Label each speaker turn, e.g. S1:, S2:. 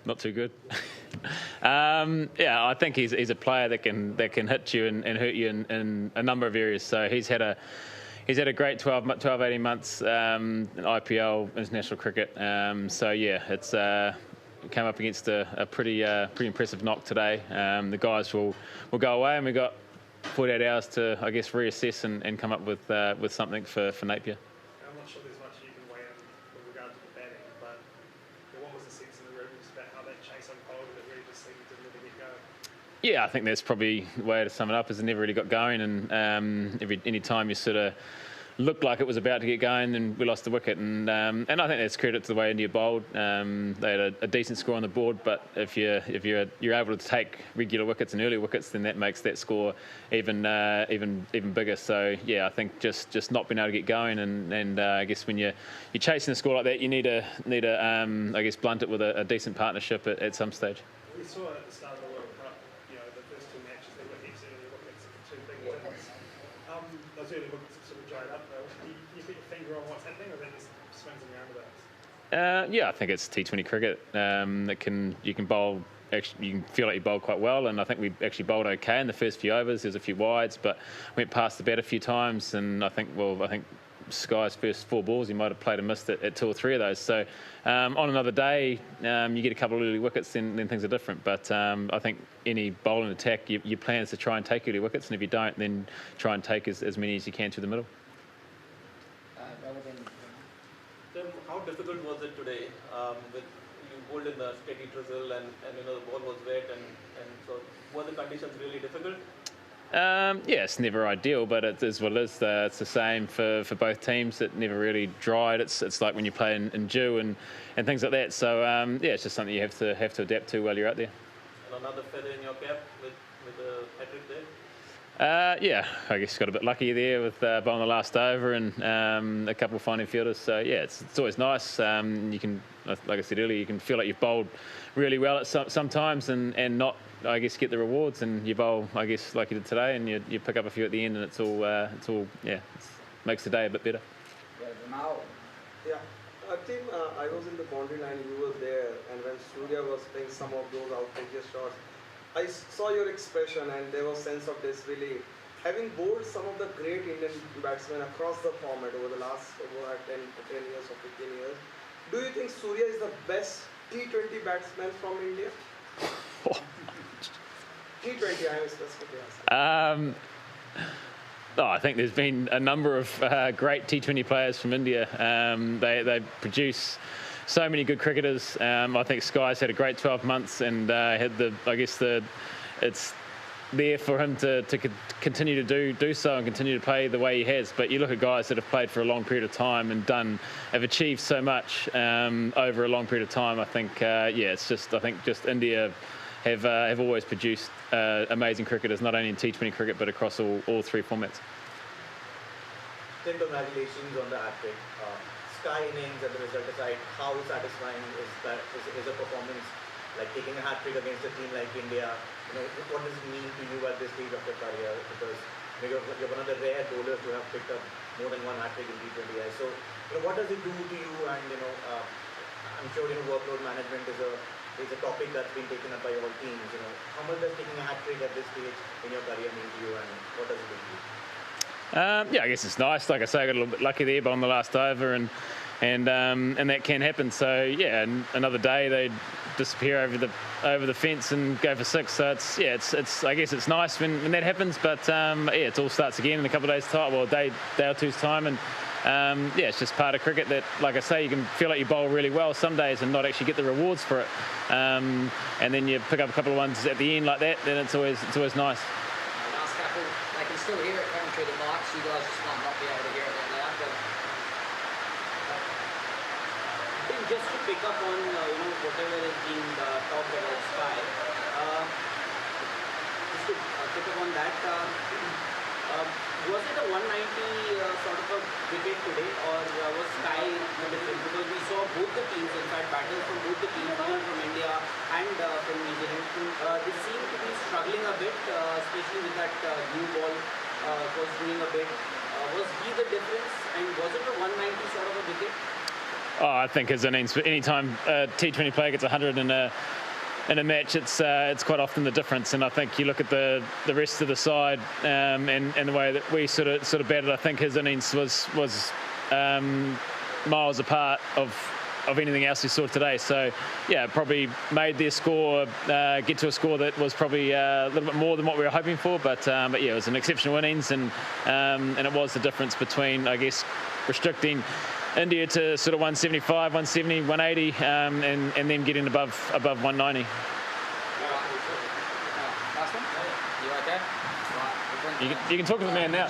S1: Not too good. Yeah, I think he's a player that can hit you and hurt you in a number of areas. So he's had a great 12, 18 months in IPL, international cricket. So yeah, it's came up against a pretty impressive knock today. The guys will go away, and we've got 48 hours to, I guess, reassess and come up with something for Napier.
S2: I'm not sure there's much you can weigh in with regard to the batting, but what was the sense in the room just about how that chase unfolded that really just seemed to never get going?
S1: Yeah, I think that's probably the way to sum it up, is it never really got going, and any time you sort of looked like it was about to get going, then we lost the wicket, and I think that's credit to the way India bowled. They had a decent score on the board, but if you're able to take regular wickets and early wickets, then that makes that score even bigger. So yeah, I think just not being able to get going, and I guess when you're chasing a score like that, you need to I guess blunt it with a decent partnership at some stage.
S2: We saw at the start of the World Cup, the first two matches, there were heaps of early wickets, two big wickets. Those early wickets have sort of dried up though. Can you put your finger on what's happening, or then just swings and roundabouts?
S1: Yeah, I think it's T20 cricket. You can bowl. Actually, you can feel like you bowled quite well, and I think we actually bowled okay in the first few overs. There's a few wides, but went past the bat a few times, and I think Sky's first 4 balls, he might have played and missed it at 2 or 3 of those. So on another day, you get a couple of early wickets, then things are different. But I think any bowling attack, your plan is to try and take early wickets, and if you don't, then try and take as many as you can through the middle.
S3: Tim, how difficult was it today? With you bowled in the steady drizzle, and the ball was wet, and so were the conditions really difficult?
S1: Yeah, it's never ideal, but it is what it is. It's the same for both teams. It never really dried. It's like when you play in dew and things like that. So yeah, it's just something you have to adapt to while you're out there.
S3: And another feather in your cap with a hat-trick there?
S1: Yeah, I guess got a bit lucky there with bowling the last over and a couple of finding fielders. So yeah, it's always nice. You can, like I said earlier, you can feel like you've bowled really well at sometimes and not, I guess, get the rewards, and you bowl, I guess, like you did today, and you pick up a few at the end, and it's all makes the day a bit better.
S4: Yeah, Tim, I was in the boundary line, you were there, and when Surya was playing some of those outrageous shots, I saw your expression, and there was sense of disbelief. Having bowled some of the great Indian batsmen across the format over the last 10 years or 15 years, do you think Surya is the best T20 batsman from India? T20, I am specifically asking.
S1: I think there's been a number of great T20 players from India. They produce so many good cricketers. I think Sky's had a great 12 months and had it's there for him to continue to do so and continue to play the way he has. But you look at guys that have played for a long period of time and have achieved so much over a long period of time. I think just India have always produced amazing cricketers, not only in T20 cricket but across all 3 formats.
S3: Congratulations on the hat-trick. Sky innings and the result aside, how satisfying is a performance like taking a hat-trick against a team like India? What does it mean to you at this stage of your career? Because you're one of the rare bowlers who have picked up more than 1 hat-trick in T20I. So what does it do to you? And I'm sure workload management is a topic that's been taken up by all teams. How much does taking a hat-trick at this stage in your career mean to you, and what does it do to you?
S1: Yeah, I guess it's nice. Like I say, I got a little bit lucky there, but on the last over, and that can happen. So yeah, another day they disappear over the fence and go for 6. So it's I guess it's nice when that happens. But it all starts again in a couple of days' time, well, a day or two's time, and it's just part of cricket that, like I say, you can feel like you bowl really well some days and not actually get the rewards for it. And then you pick up a couple of ones at the end like that, then it's always nice.
S5: Last couple, they can still hear it coming through the mics. You guys just might not be able to hear it that loud.
S6: Then just to pick up on whatever is being talked about Sky, just to pick up on that, Was it a 190 sort of a wicket today, or was Sky the difference? Because we saw both the teams, in fact, batters from both the teams, even from India and from New Zealand, they seem to be struggling a bit, especially with that new ball was doing a bit. Was he the difference, and was it a 190 sort of a wicket?
S1: Oh, I think his innings, anytime a T20 player gets 100 in a match, it's quite often the difference. And I think you look at the rest of the side and the way that we sort of batted. I think his innings was miles apart of anything else we saw today. So yeah, probably made their score get to a score that was probably a little bit more than what we were hoping for. But yeah, it was an exceptional innings, and it was the difference between, I guess, restricting India to sort of 175, 170, 180, and then getting above 190.
S5: Last one? You okay? Right.
S1: You can talk to the man now.